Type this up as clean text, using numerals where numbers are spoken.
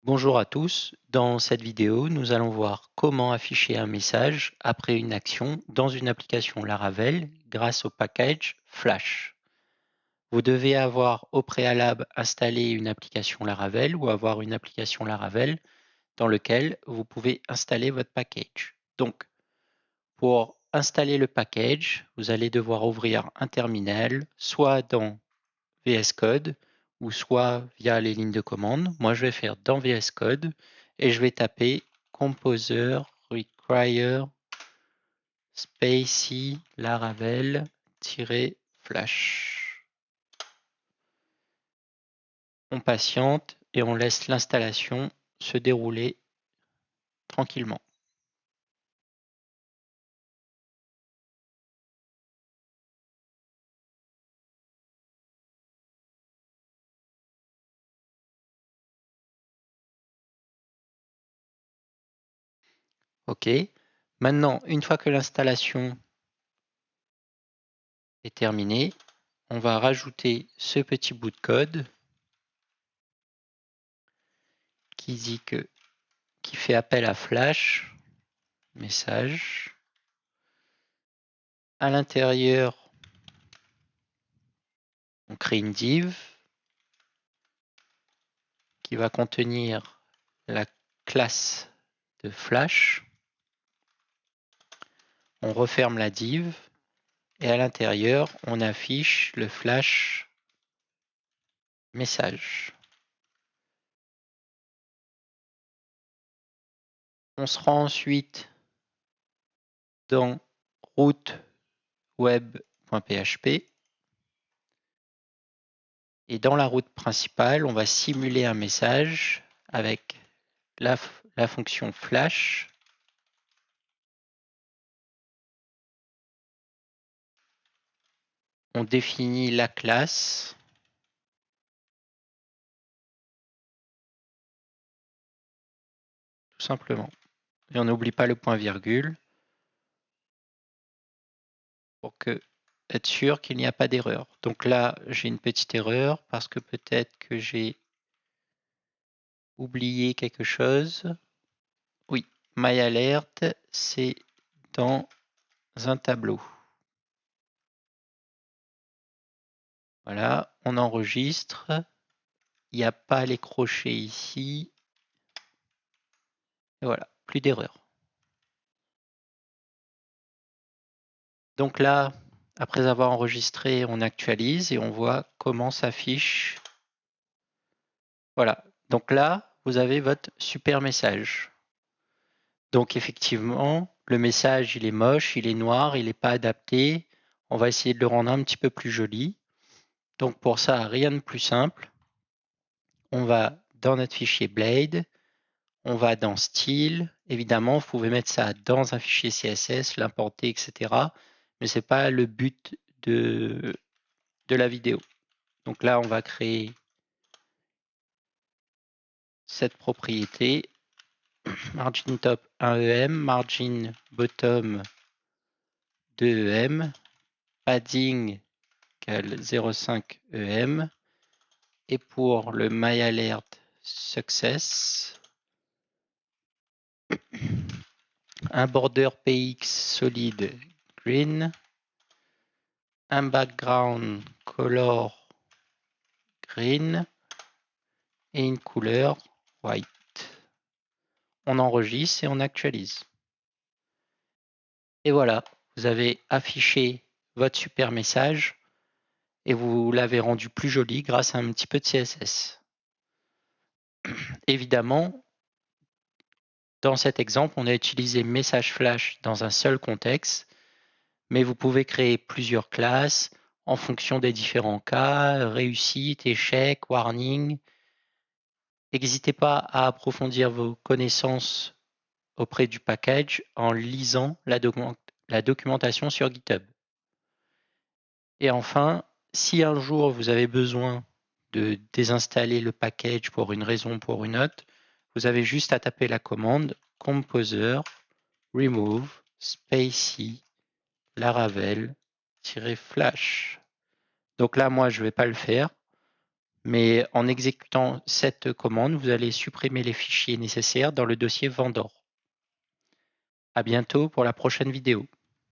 Bonjour à tous, dans cette vidéo, nous allons voir comment afficher un message après une action dans une application Laravel grâce au package Flash. Vous devez avoir au préalable installé une application Laravel ou avoir une application Laravel dans laquelle vous pouvez installer votre package. Donc, pour installer le package, vous allez devoir ouvrir un terminal, soit dans VS Code ou soit via les lignes de commande. Moi, je vais faire dans VS Code et je vais taper Composer require spacey Laravel-flash. On patiente et on laisse l'installation se dérouler tranquillement. OK. Maintenant, une fois que l'installation est terminée, on va rajouter ce petit bout de code qui dit qui fait appel à Flash, message. À l'intérieur, on crée une div qui va contenir la classe de Flash. On referme la div et à l'intérieur, on affiche le Flash message. On se rend ensuite dans route web.php et dans la route principale, on va simuler un message avec la fonction Flash. On définit la classe. Tout simplement. Et on n'oublie pas le point virgule pour être sûr qu'il n'y a pas d'erreur. Donc là, j'ai une petite erreur parce que peut-être que j'ai oublié quelque chose. Oui, myAlert, c'est dans un tableau. Voilà, on enregistre. Il n'y a pas les crochets ici. Et voilà, plus d'erreur. Donc là, après avoir enregistré, on actualise et on voit comment s'affiche. Voilà, donc là, vous avez votre super message. Donc effectivement, le message, il est moche, il est noir, il n'est pas adapté. On va essayer de le rendre un petit peu plus joli. Donc pour ça, rien de plus simple. On va dans notre fichier Blade, on va dans Style. Évidemment, vous pouvez mettre ça dans un fichier CSS, l'importer, etc. Mais ce n'est pas le but de la vidéo. Donc là, on va créer cette propriété. Margin top 1 EM, margin bottom 2 EM, padding 0,5 EM. Et pour le myAlert success, un border PX solide green, un background color green et une couleur white. On enregistre et on actualise. Et voilà, vous avez affiché votre super message et vous l'avez rendu plus joli grâce à un petit peu de CSS. Évidemment, dans cet exemple, on a utilisé message flash dans un seul contexte, mais vous pouvez créer plusieurs classes en fonction des différents cas, réussite, échec, warning. N'hésitez pas à approfondir vos connaissances auprès du package en lisant la documentation sur GitHub. Et enfin, si un jour vous avez besoin de désinstaller le package pour une raison ou pour une autre, vous avez juste à taper la commande composer remove spacey laravel-flash. Donc là, moi, je ne vais pas le faire, Mais en exécutant cette commande, vous allez supprimer les fichiers nécessaires dans le dossier Vendor. À bientôt pour la prochaine vidéo.